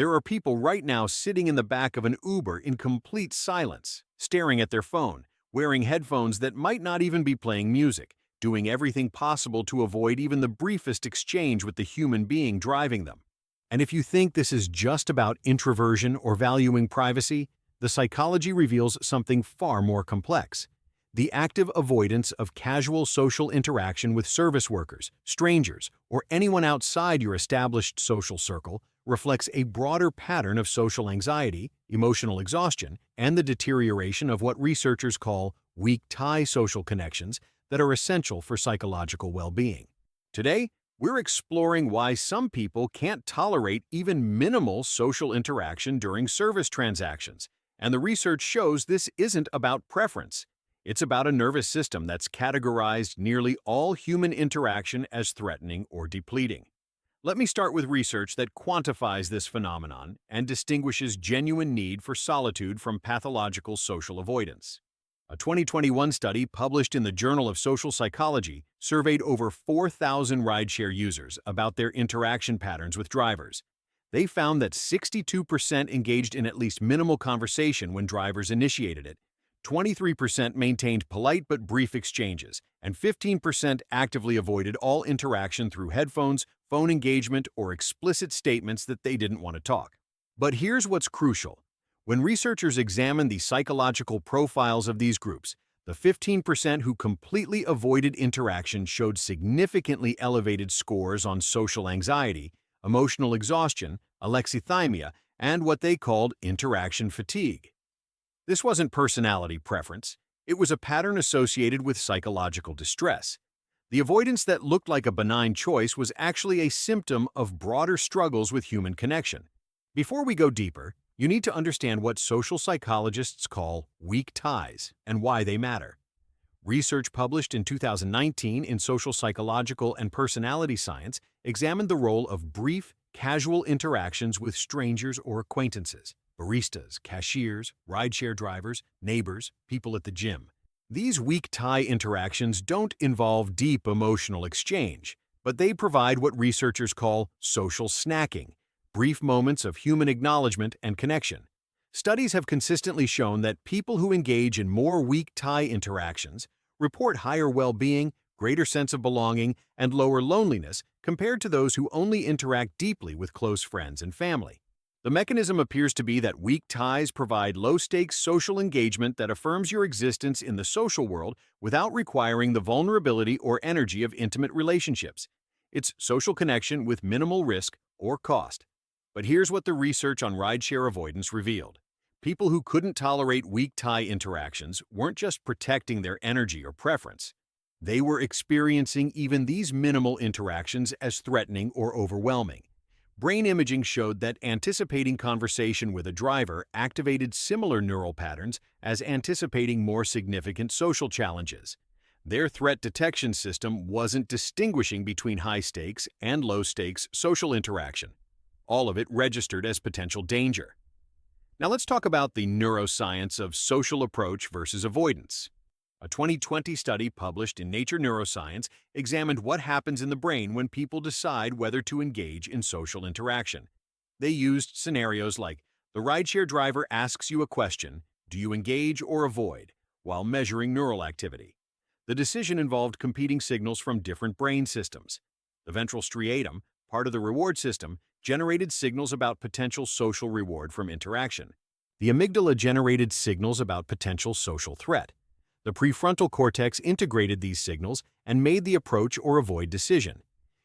There are people right now sitting in the back of an Uber in complete silence, staring at their phone, wearing headphones that might not even be playing music, doing everything possible to avoid even the briefest exchange with the human being driving them. And if you think this is just about introversion or valuing privacy, the psychology reveals something far more complex. The active avoidance of casual social interaction with service workers, strangers, or anyone outside your established social circle reflects a broader pattern of social anxiety, emotional exhaustion, and the deterioration of what researchers call weak tie social connections that are essential for psychological well-being. Today, we're exploring why some people can't tolerate even minimal social interaction during service transactions, and the research shows this isn't about preference. It's about a nervous system that's categorized nearly all human interaction as threatening or depleting. Let me start with research that quantifies this phenomenon and distinguishes genuine need for solitude from pathological social avoidance. A 2021 study published in the Journal of Social Psychology surveyed over 4,000 rideshare users about their interaction patterns with drivers. They found that 62% engaged in at least minimal conversation when drivers initiated it, 23% maintained polite but brief exchanges, and 15% actively avoided all interaction through headphones, phone engagement, or explicit statements that they didn't want to talk. But here's what's crucial. When researchers examined the psychological profiles of these groups, the 15% who completely avoided interaction showed significantly elevated scores on social anxiety, emotional exhaustion, alexithymia, and what they called interaction fatigue. This wasn't personality preference. It was a pattern associated with psychological distress. The avoidance that looked like a benign choice was actually a symptom of broader struggles with human connection. Before we go deeper, you need to understand what social psychologists call weak ties and why they matter. Research published in 2019 in Social Psychological and Personality Science examined the role of brief, casual interactions with strangers or acquaintances, baristas, cashiers, rideshare drivers, neighbors, people at the gym. These weak tie interactions don't involve deep emotional exchange, but they provide what researchers call social snacking, brief moments of human acknowledgement and connection. Studies have consistently shown that people who engage in more weak tie interactions report higher well-being, greater sense of belonging, and lower loneliness compared to those who only interact deeply with close friends and family. The mechanism appears to be that weak ties provide low-stakes social engagement that affirms your existence in the social world without requiring the vulnerability or energy of intimate relationships. It's social connection with minimal risk or cost. But here's what the research on rideshare avoidance revealed. People who couldn't tolerate weak tie interactions weren't just protecting their energy or preference. They were experiencing even these minimal interactions as threatening or overwhelming. Brain imaging showed that anticipating conversation with a driver activated similar neural patterns as anticipating more significant social challenges. Their threat detection system wasn't distinguishing between high-stakes and low-stakes social interaction. All of it registered as potential danger. Now let's talk about the neuroscience of social approach versus avoidance. A 2020 study published in Nature Neuroscience examined what happens in the brain when people decide whether to engage in social interaction. They used scenarios like the rideshare driver asks you a question, do you engage or avoid, while measuring neural activity. The decision involved competing signals from different brain systems. The ventral striatum, part of the reward system, generated signals about potential social reward from interaction. The amygdala generated signals about potential social threat. The prefrontal cortex integrated these signals and made the approach or avoid decision.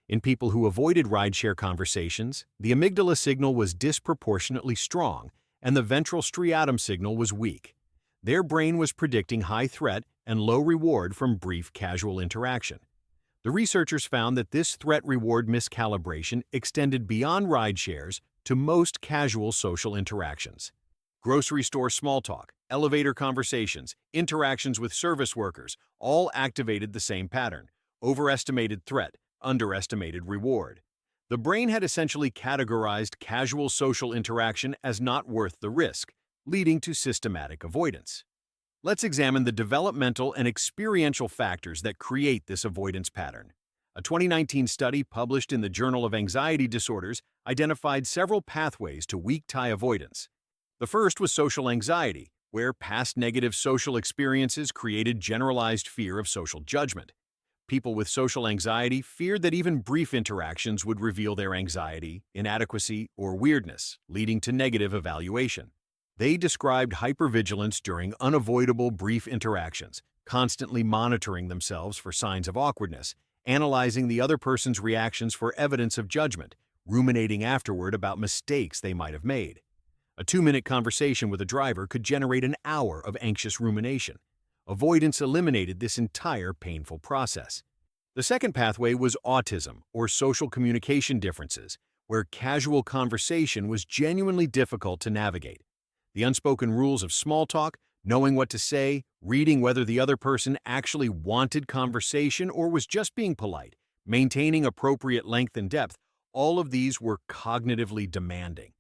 In people who avoided rideshare conversations, the amygdala signal was disproportionately strong and the ventral striatum signal was weak. Their brain was predicting high threat and low reward from brief casual interaction. The researchers found that this threat-reward miscalibration extended beyond rideshares to most casual social interactions. Grocery store small talk, elevator conversations, interactions with service workers all activated the same pattern: overestimated threat, underestimated reward. The brain had essentially categorized casual social interaction as not worth the risk, leading to systematic avoidance. Let's examine the developmental and experiential factors that create this avoidance pattern. A 2019 study published in the Journal of Anxiety Disorders identified several pathways to weak tie avoidance. The first was social anxiety, where past negative social experiences created generalized fear of social judgment. People with social anxiety feared that even brief interactions would reveal their anxiety, inadequacy, or weirdness, leading to negative evaluation. They described hypervigilance during unavoidable brief interactions, constantly monitoring themselves for signs of awkwardness, analyzing the other person's reactions for evidence of judgment, ruminating afterward about mistakes they might have made. A 2-minute conversation with a driver could generate an hour of anxious rumination. Avoidance eliminated this entire painful process. The second pathway was autism, or social communication differences, where casual conversation was genuinely difficult to navigate. The unspoken rules of small talk, knowing what to say, reading whether the other person actually wanted conversation or was just being polite, maintaining appropriate length and depth, all of these were cognitively demanding.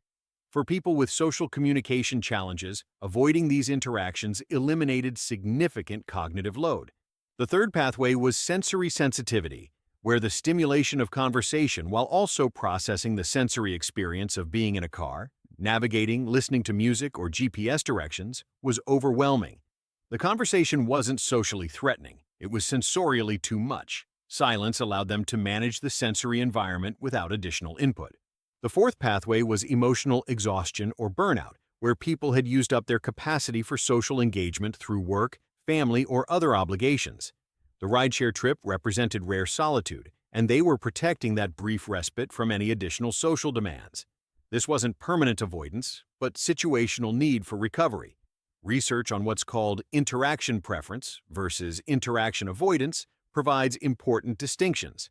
For people with social communication challenges, avoiding these interactions eliminated significant cognitive load. The third pathway was sensory sensitivity, where the stimulation of conversation while also processing the sensory experience of being in a car, navigating, listening to music, or GPS directions was overwhelming. The conversation wasn't socially threatening, it was sensorially too much. Silence allowed them to manage the sensory environment without additional input. The fourth pathway was emotional exhaustion or burnout, where people had used up their capacity for social engagement through work, family, or other obligations. The rideshare trip represented rare solitude, and they were protecting that brief respite from any additional social demands. This wasn't permanent avoidance, but situational need for recovery. Research on what's called interaction preference versus interaction avoidance provides important distinctions.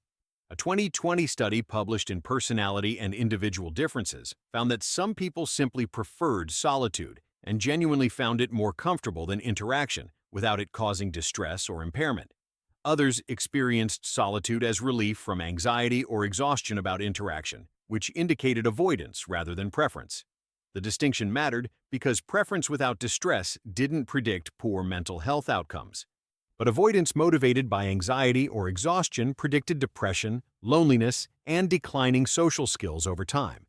A 2020 study published in Personality and Individual Differences found that some people simply preferred solitude and genuinely found it more comfortable than interaction without it causing distress or impairment. Others experienced solitude as relief from anxiety or exhaustion about interaction, which indicated avoidance rather than preference. The distinction mattered because preference without distress didn't predict poor mental health outcomes. But avoidance motivated by anxiety or exhaustion predicted depression, loneliness, and declining social skills over time.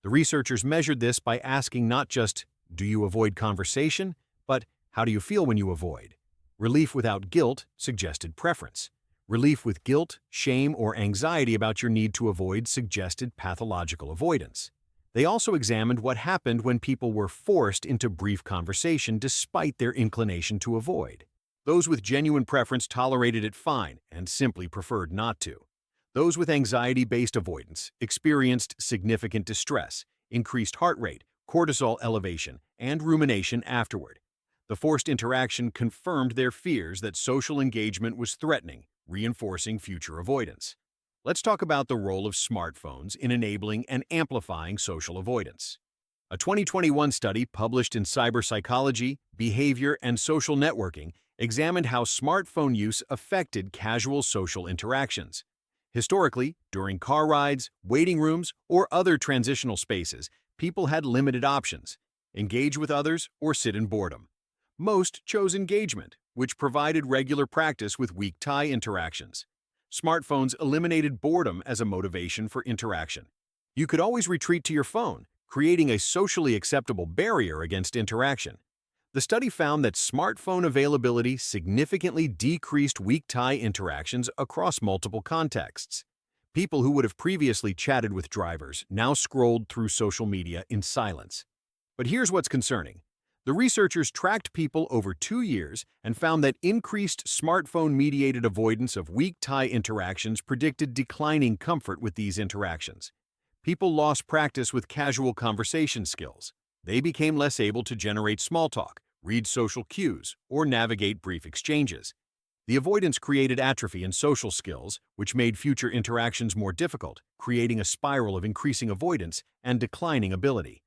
The researchers measured this by asking not just, do you avoid conversation, but how do you feel when you avoid? Relief without guilt suggested preference. Relief with guilt, shame, or anxiety about your need to avoid suggested pathological avoidance. They also examined what happened when people were forced into brief conversation despite their inclination to avoid. Those with genuine preference tolerated it fine and simply preferred not to. Those with anxiety-based avoidance experienced significant distress, increased heart rate, cortisol elevation, and rumination afterward. The forced interaction confirmed their fears that social engagement was threatening, reinforcing future avoidance. Let's talk about the role of smartphones in enabling and amplifying social avoidance. A 2021 study published in Cyberpsychology, Behavior, and Social Networking examined how smartphone use affected casual social interactions. Historically, during car rides, waiting rooms, or other transitional spaces, people had limited options: engage with others or sit in boredom. Most chose engagement, which provided regular practice with weak tie interactions. Smartphones eliminated boredom as a motivation for interaction. You could always retreat to your phone, creating a socially acceptable barrier against interaction. The study found that smartphone availability significantly decreased weak tie interactions across multiple contexts. People who would have previously chatted with drivers now scrolled through social media in silence. But here's what's concerning. The researchers tracked people over 2 years and found that increased smartphone-mediated avoidance of weak tie interactions predicted declining comfort with these interactions. People lost practice with casual conversation skills. They became less able to generate small talk, read social cues, or navigate brief exchanges. The avoidance created atrophy in social skills, which made future interactions more difficult, creating a spiral of increasing avoidance and declining ability.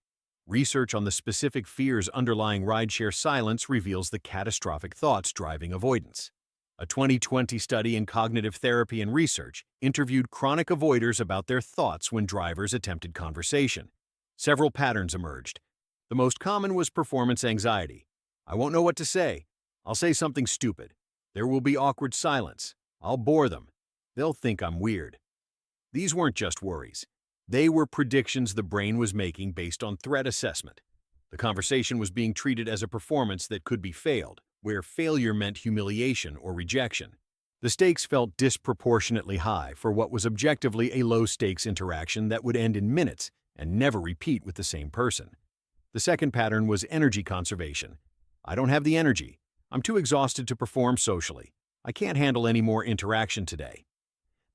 Research on the specific fears underlying rideshare silence reveals the catastrophic thoughts driving avoidance. A 2020 study in cognitive therapy and research interviewed chronic avoiders about their thoughts when drivers attempted conversation. Several patterns emerged. The most common was performance anxiety. I won't know what to say. I'll say something stupid. There will be awkward silence. I'll bore them. They'll think I'm weird. These weren't just worries. They were predictions the brain was making based on threat assessment. The conversation was being treated as a performance that could be failed, where failure meant humiliation or rejection. The stakes felt disproportionately high for what was objectively a low-stakes interaction that would end in minutes and never repeat with the same person. The second pattern was energy conservation. I don't have the energy. I'm too exhausted to perform socially. I can't handle any more interaction today.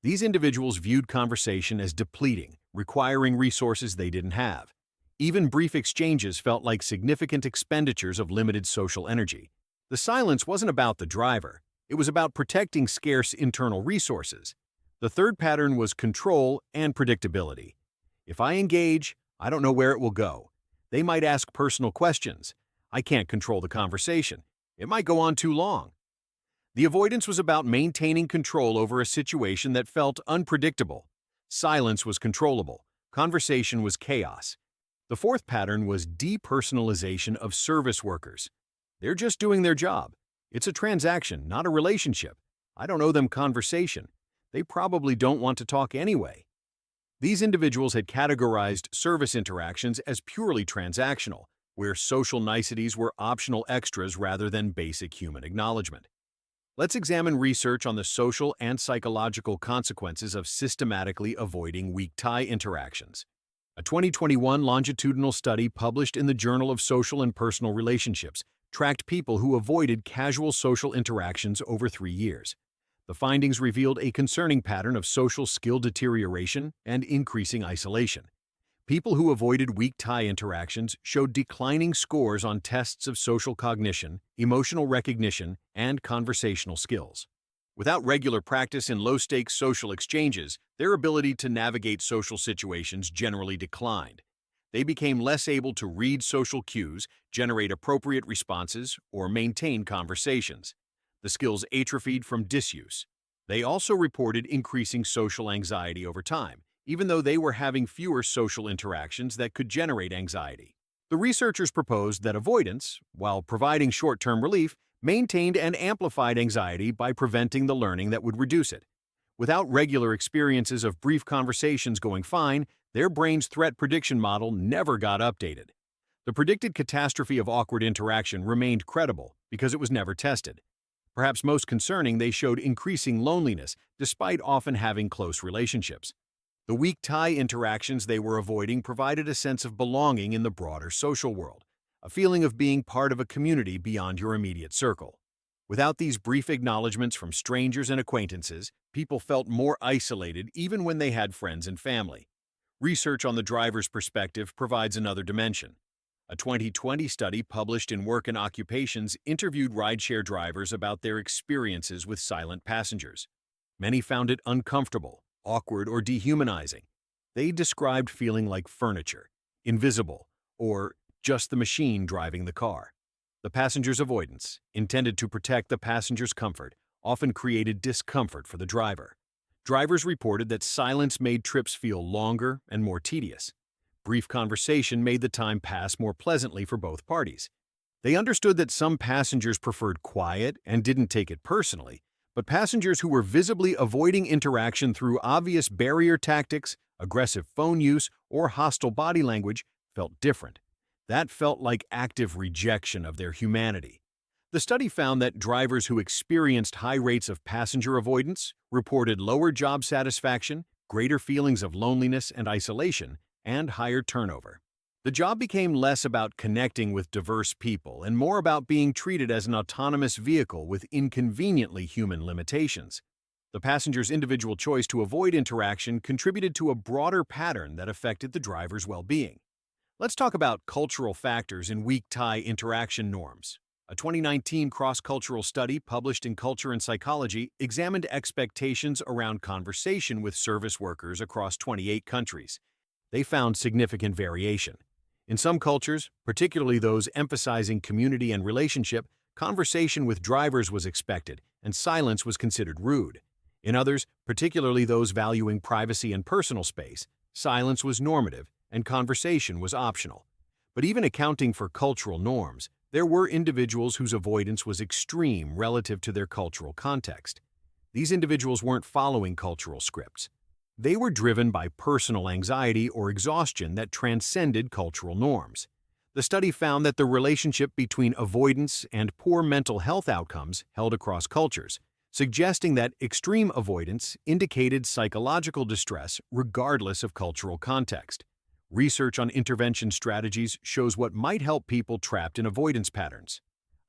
These individuals viewed conversation as depleting, requiring resources they didn't have. Even brief exchanges felt like significant expenditures of limited social energy. The silence wasn't about the driver. It was about protecting scarce internal resources. The third pattern was control and predictability. If I engage, I don't know where it will go. They might ask personal questions. I can't control the conversation. It might go on too long. The avoidance was about maintaining control over a situation that felt unpredictable. Silence was controllable. Conversation was chaos. The fourth pattern was depersonalization of service workers. They're just doing their job. It's a transaction, not a relationship. I don't owe them conversation. They probably don't want to talk anyway. These individuals had categorized service interactions as purely transactional, where social niceties were optional extras rather than basic human acknowledgement. Let's examine research on the social and psychological consequences of systematically avoiding weak tie interactions. A 2021 longitudinal study published in the Journal of Social and Personal Relationships tracked people who avoided casual social interactions over 3 years. The findings revealed a concerning pattern of social skill deterioration and increasing isolation. People who avoided weak tie interactions showed declining scores on tests of social cognition, emotional recognition, and conversational skills. Without regular practice in low-stakes social exchanges, their ability to navigate social situations generally declined. They became less able to read social cues, generate appropriate responses, or maintain conversations. The skills atrophied from disuse. They also reported increasing social anxiety over time, even though they were having fewer social interactions that could generate anxiety. The researchers proposed that avoidance, while providing short-term relief, maintained and amplified anxiety by preventing the learning that would reduce it. Without regular experiences of brief conversations going fine, their brain's threat prediction model never got updated. The predicted catastrophe of awkward interaction remained credible because it was never tested. Perhaps most concerning, they showed increasing loneliness despite often having close relationships. The weak tie interactions they were avoiding provided a sense of belonging in the broader social world, a feeling of being part of a community beyond your immediate circle. Without these brief acknowledgments from strangers and acquaintances, people felt more isolated even when they had friends and family. Research on the driver's perspective provides another dimension. A 2020 study published in Work and Occupations interviewed rideshare drivers about their experiences with silent passengers. Many found it uncomfortable, awkward, or dehumanizing. They described feeling like furniture, invisible, or just the machine driving the car. The passenger's avoidance, intended to protect the passenger's comfort, often created discomfort for the driver. Drivers reported that silence made trips feel longer and more tedious. Brief conversation made the time pass more pleasantly for both parties. They understood that some passengers preferred quiet and didn't take it personally, but passengers who were visibly avoiding interaction through obvious barrier tactics, aggressive phone use, or hostile body language felt different. That felt like active rejection of their humanity. The study found that drivers who experienced high rates of passenger avoidance reported lower job satisfaction, greater feelings of loneliness and isolation, and higher turnover. The job became less about connecting with diverse people and more about being treated as an autonomous vehicle with inconveniently human limitations. The passenger's individual choice to avoid interaction contributed to a broader pattern that affected the driver's well-being. Let's talk about cultural factors in weak tie interaction norms. A 2019 cross-cultural study published in Culture and Psychology examined expectations around conversation with service workers across 28 countries. They found significant variation. In some cultures, particularly those emphasizing community and relationship, conversation with drivers was expected, and silence was considered rude. In others, particularly those valuing privacy and personal space, silence was normative, and conversation was optional. But even accounting for cultural norms, there were individuals whose avoidance was extreme relative to their cultural context. These individuals weren't following cultural scripts. They were driven by personal anxiety or exhaustion that transcended cultural norms. The study found that the relationship between avoidance and poor mental health outcomes held across cultures, suggesting that extreme avoidance indicated psychological distress regardless of cultural context. Research on intervention strategies shows what might help people trapped in avoidance patterns.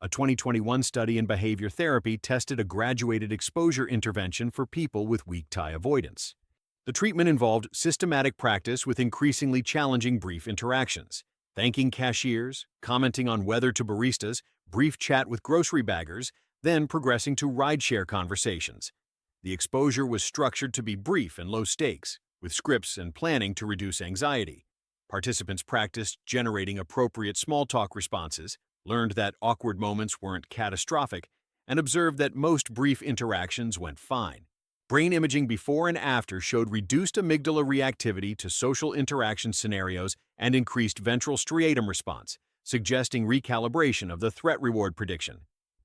A 2021 study in behavior therapy tested a graduated exposure intervention for people with weak tie avoidance. The treatment involved systematic practice with increasingly challenging brief interactions, thanking cashiers, commenting on weather to baristas, brief chat with grocery baggers, then progressing to rideshare conversations. The exposure was structured to be brief and low stakes, with scripts and planning to reduce anxiety. Participants practiced generating appropriate small talk responses, learned that awkward moments weren't catastrophic, and observed that most brief interactions went fine. Brain imaging before and after showed reduced amygdala reactivity to social interaction scenarios and increased ventral striatum response, suggesting recalibration of the threat-reward prediction.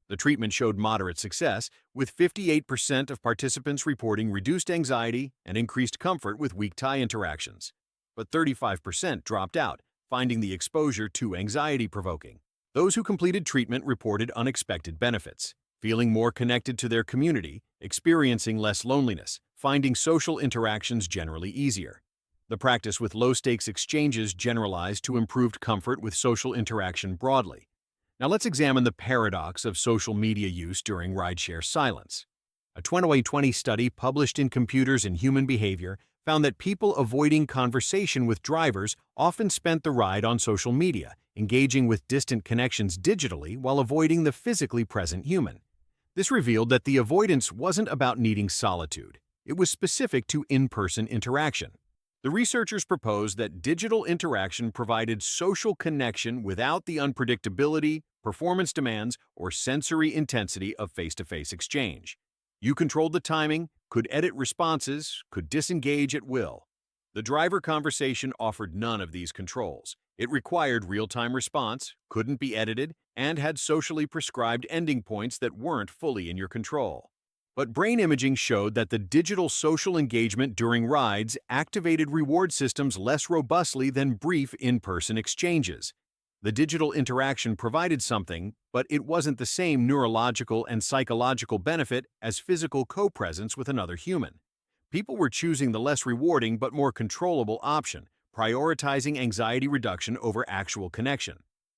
The treatment showed moderate success, with 58% of participants reporting reduced anxiety and increased comfort with weak tie interactions. But 35% dropped out, finding the exposure too anxiety-provoking. Those who completed treatment reported unexpected benefits, feeling more connected to their community, experiencing less loneliness, finding social interactions generally easier. The practice with low-stakes exchanges generalized to improved comfort with social interaction broadly. Now let's examine the paradox of social media use during rideshare silence. A 2020 study published in Computers and Human Behavior found that people avoiding conversation with drivers often spent the ride on social media, engaging with distant connections digitally while avoiding the physically present human. This revealed that the avoidance wasn't about needing solitude. It was specific to in-person interaction. The researchers proposed that digital interaction provided social connection without the unpredictability, performance demands, or sensory intensity of face-to-face exchange. You controlled the timing, could edit responses, could disengage at will. The driver conversation offered none of these controls. It required real-time response, couldn't be edited, and had socially prescribed ending points that weren't fully in your control. But brain imaging showed that the digital social engagement during rides activated reward systems less robustly than brief in-person exchanges. The digital interaction provided something, but it wasn't the same neurological and psychological benefit as physical co-presence with another human. People were choosing the less rewarding but more controllable option, prioritizing anxiety reduction over actual connection.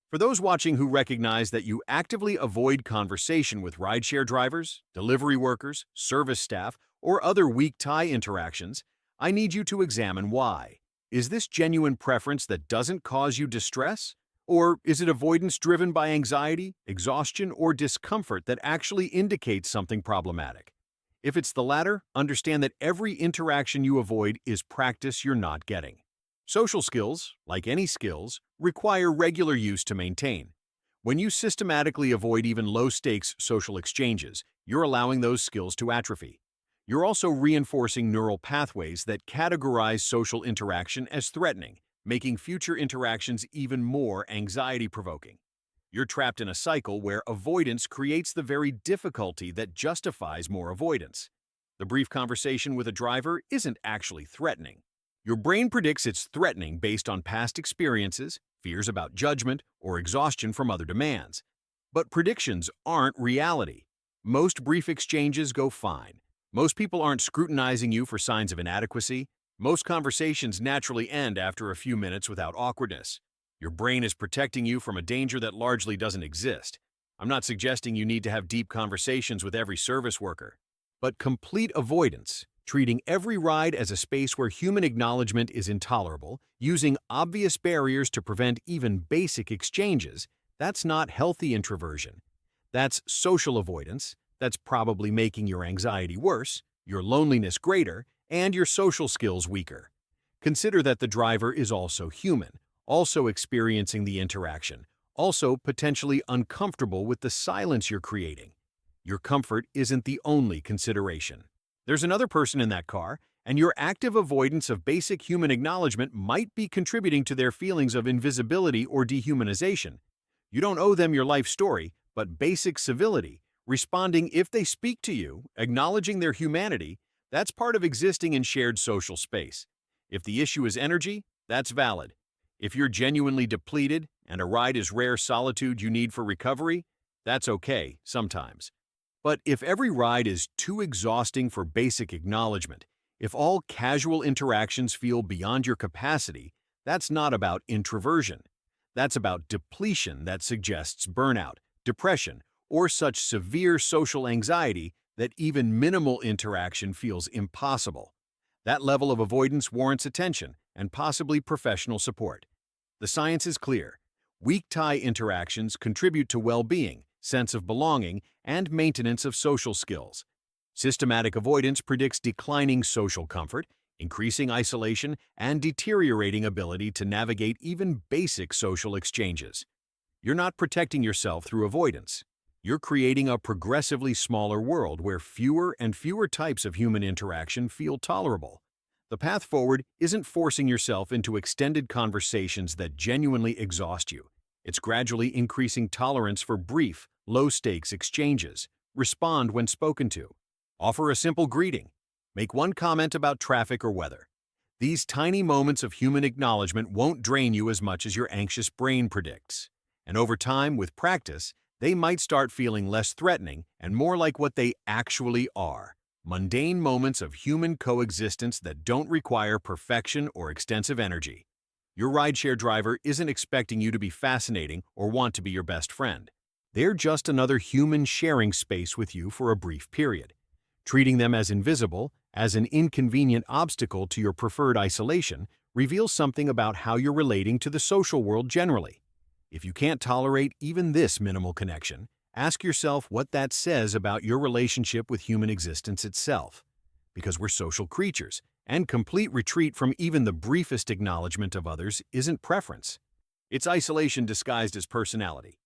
For those watching who recognize that you actively avoid conversation with rideshare drivers, delivery workers, service staff, or other weak tie interactions, I need you to examine why. Is this genuine preference that doesn't cause you distress? Or is it avoidance driven by anxiety, exhaustion, or discomfort that actually indicates something problematic? If it's the latter, understand that every interaction you avoid is practice you're not getting. Social skills, like any skills, require regular use to maintain. When you systematically avoid even low-stakes social exchanges, you're allowing those skills to atrophy. You're also reinforcing neural pathways that categorize social interaction as threatening, making future interactions even more anxiety-provoking. You're trapped in a cycle where avoidance creates the very difficulty that justifies more avoidance. The brief conversation with a driver isn't actually threatening. Your brain predicts it's threatening based on past experiences, fears about judgment, or exhaustion from other demands. But predictions aren't reality. Most brief exchanges go fine. Most people aren't scrutinizing you for signs of inadequacy. Most conversations naturally end after a few minutes without awkwardness. Your brain is protecting you from a danger that largely doesn't exist. I'm not suggesting you need to have deep conversations with every service worker. But complete avoidance, treating every ride as a space where human acknowledgement is intolerable, using obvious barriers to prevent even basic exchanges, that's not healthy introversion. That's social avoidance. That's probably making your anxiety worse, your loneliness greater, and your social skills weaker. Consider that the driver is also human, also experiencing the interaction, also potentially uncomfortable with the silence you're creating. Your comfort isn't the only consideration. There's another person in that car, and your active avoidance of basic human acknowledgement might be contributing to their feelings of invisibility or dehumanization. You don't owe them your life story, but basic civility, Responding if they speak to you, acknowledging their humanity, that's part of existing in shared social space. If the issue is energy, that's valid. If you're genuinely depleted and a ride is rare solitude you need for recovery, that's okay sometimes. But if every ride is too exhausting for basic acknowledgement, if all casual interactions feel beyond your capacity, that's not about introversion. That's about depletion that suggests burnout, depression, or such severe social anxiety that even minimal interaction feels impossible. That level of avoidance warrants attention and possibly professional support. The science is clear. Weak tie interactions contribute to well-being, sense of belonging, and maintenance of social skills. Systematic avoidance predicts declining social comfort, increasing isolation, and deteriorating ability to navigate even basic social exchanges. You're not protecting yourself through avoidance. You're creating a progressively smaller world where fewer and fewer types of human interaction feel tolerable. The path forward isn't forcing yourself into extended conversations that genuinely exhaust you. It's gradually increasing tolerance for brief, low-stakes exchanges. Respond when spoken to. Offer a simple greeting. Make one comment about traffic or weather. These tiny moments of human acknowledgement won't drain you as much as your anxious brain predicts. And over time, with practice, they might start feeling less threatening and more like what they actually are: mundane moments of human coexistence that don't require perfection or extensive energy. Your rideshare driver isn't expecting you to be fascinating or want to be your best friend. They're just another human sharing space with you for a brief period. Treating them as invisible, as an inconvenient obstacle to your preferred isolation, reveals something about how you're relating to the social world generally. If you can't tolerate even this minimal connection, ask yourself what that says about your relationship with human existence itself. Because we're social creatures, and complete retreat from even the briefest acknowledgement of others isn't preference. It's isolation disguised as personality.